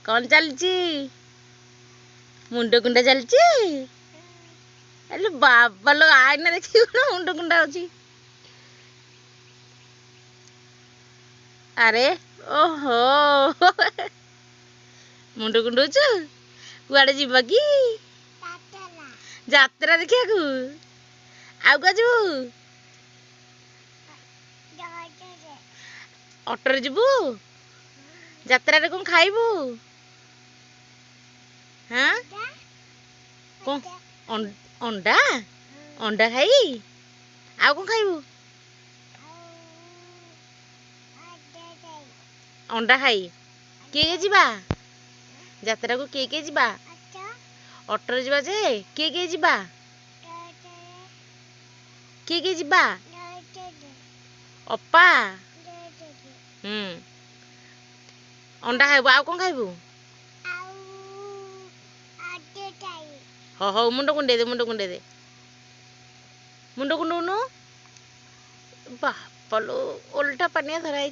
कौन चलची मुंड कुंडा चलची अरे बाबा लो आईना देखी मुंड कुंडा होची अरे ओहो मुंड कुंडुचु कुआडे जीवा की जात्रा देखिया को आउ का जीवु ऑटो जीवु जात्रा रे कौन खाइबु हाँ कौन अंडा अंडा खाई आउ कौन खाइबु अंडा खाई किए जीवा जात्रा को किए जीवा ऑटो जीवा जे किए जीवा किए जीवा अप्पा अंडा खाइबु आउ कौन खाइबु हो मुंड कुंडे दे मुंड कुंडे दे मुंड कुंडुनु बापलो उल्टा पानिया धराई